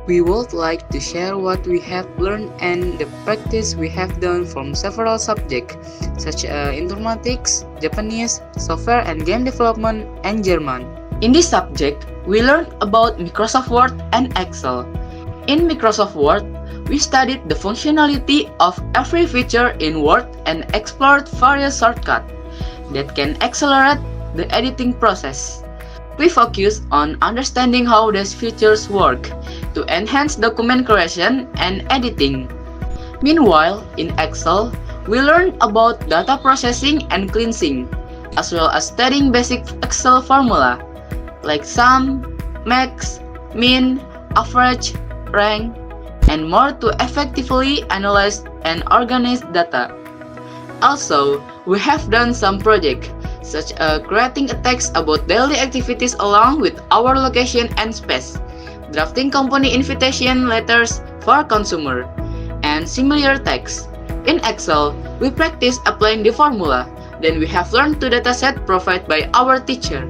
We would like to share what we have learned and the practice we have done from several subjects such as informatics, Japanese, software and game development, and German. In this subject, we learned about Microsoft Word and Excel. In Microsoft Word, we studied the functionality of every feature in Word and explored various shortcuts that can accelerate the editing process. We focus on understanding how these features work to enhance document creation and editing. Meanwhile, in Excel, we learned about data processing and cleansing, as well as studying basic Excel formula like sum, max, min, average, rank, and more to effectively analyze and organize data. Also, we have done some projects, such as creating a text about daily activities along with our location and space, drafting company invitation letters for consumer, and similar text. In Excel, we practice applying the formula. Then we have learned the dataset provided by our teacher,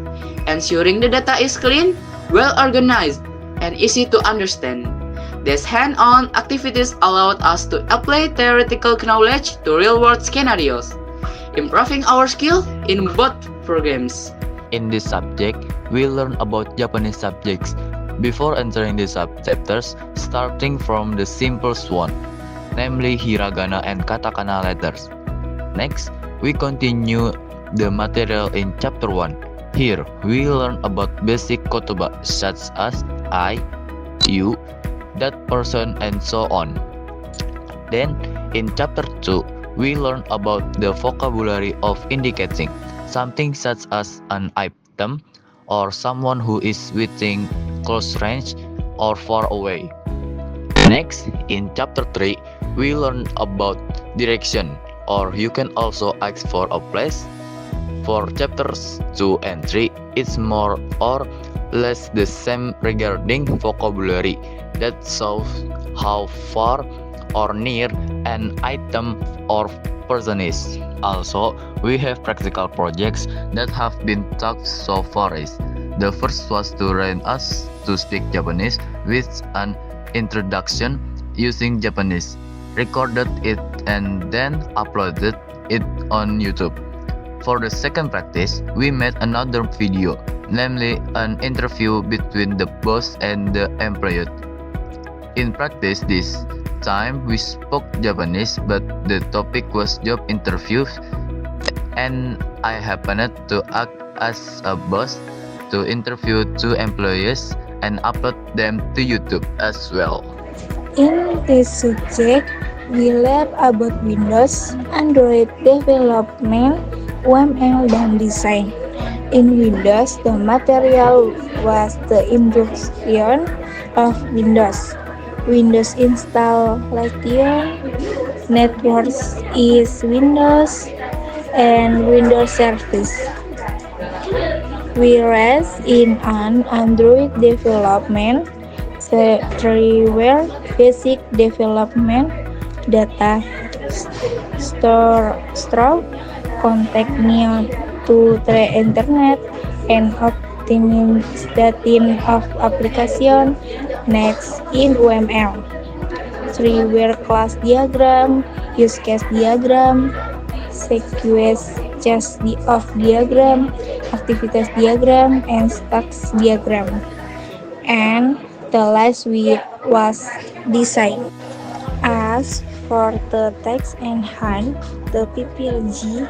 ensuring the data is clean, well organized, and easy to understand. These hand-on activities allowed us to apply theoretical knowledge to real-world scenarios, improving our skill in both programs. In this subject, we learn about Japanese subjects before entering the sub-chapters, starting from the simplest one, namely hiragana and katakana letters. Next, we continue the material in chapter 1. Here, we learn about basic kotoba such as I, you, that person, and so on. Then, in chapter 2, we learn about the vocabulary of indicating something such as an item or someone who is within close range or far away. Next, in chapter 3, we learn about direction, or you can also ask for a place. For chapters 2 and 3, it's more or less the same regarding vocabulary that shows how far or near an item or person is. Also, we have practical projects that have been talked so far. The first was to train us to speak Japanese with an introduction using Japanese, recorded it and then uploaded it on YouTube. For the second practice, we made another video, namely an interview between the boss and the employee. In practice this time we spoke Japanese, but the topic was job interviews, and I happened to act as a boss to interview 2 employees and upload them to YouTube as well. In this subject, we learn about Windows, Android development, UML, dan design. In Windows, the material was the introduction of Windows, Windows installation, networks is Windows, and Windows Service. Whereas in an Android development, freeware, basic development, data store, connecting to the internet, and optimization of application. Next, in UML, freeware class diagram, use case diagram, sequence of diagram, activities diagram, and stacks diagram. And the last was design. As for the text and hand, the PPLG,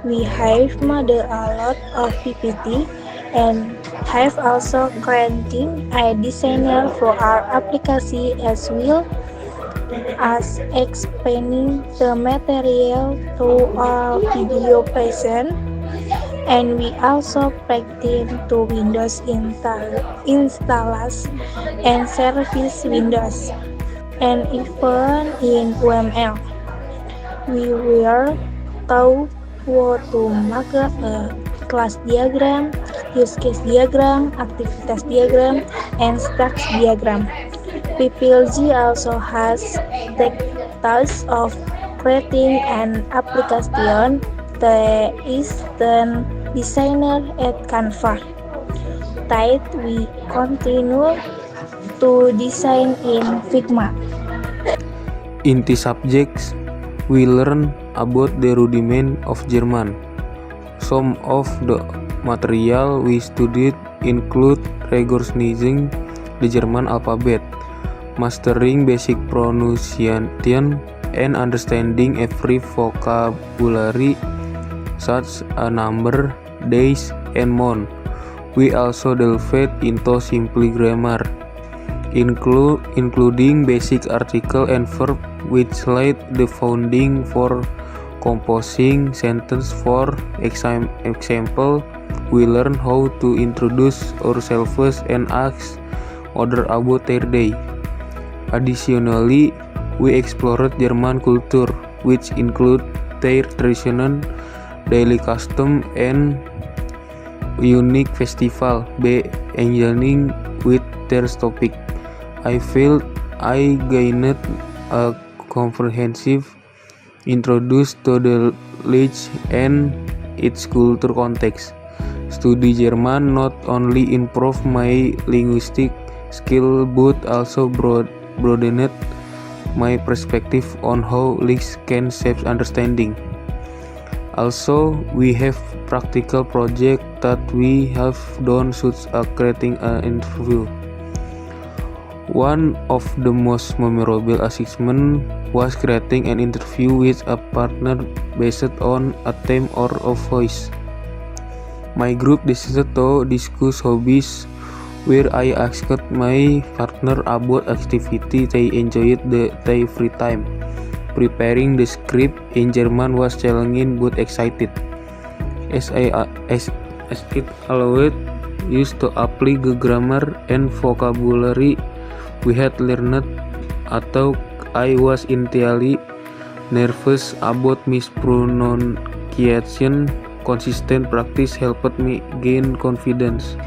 we have made a lot of PPT and have also created a designer for our application as well as explaining the material through our video present, and we also practice to Windows installers and service Windows, and even in UML we were taught how to make a class diagram, use case diagram, activities diagram, and stacks diagram. PPLG also has task of creating an application that is the designer at Canva. That we continue to design in Figma. In these subjects, we learn about the rudiment of German. Some of the material we studied include recognizing the German alphabet, mastering basic pronunciation, and understanding every vocabulary such as number, days, and month. We also delved into simple grammar, including basic article and verb, which laid the founding for composing sentence. For example, we learn how to introduce ourselves and ask others about their day. Additionally, we explored German culture, which include their traditional daily custom and unique festival, by engaging with their topic. I felt I gained a comprehensive introduction to the language and its culture context. Study German not only improved my linguistic skill but also broadened my perspective on how language can shape understanding. Also, we have practical projects that we have done, such as creating an interview. One of the most memorable achievements was creating an interview with a partner based on a theme or a voice. My group decided to discuss hobbies, where I asked my partner about activities they enjoyed their free time. Preparing the script in German was challenging but exciting, as it allowed us to apply the grammar and vocabulary we had learned. Although I was initially nervous about mispronunciation, consistent practice helped me gain confidence.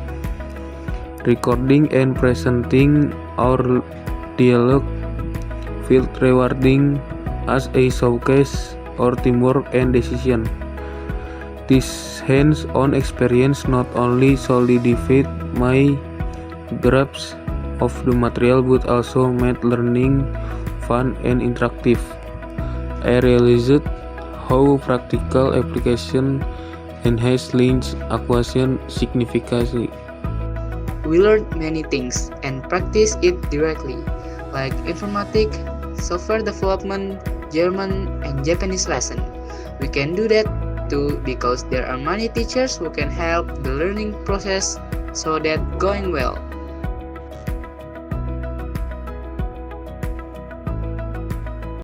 Recording and presenting our dialogue felt rewarding as a showcase our teamwork and decision. This hands-on experience not only solidified my grasp of the material but also made learning fun and interactive. I realized how practical application enhance language acquisition significantly. We learned many things and practiced it directly, like informatics, software development, German, and Japanese lesson. We can do that too because there are many teachers who can help the learning process so that going well.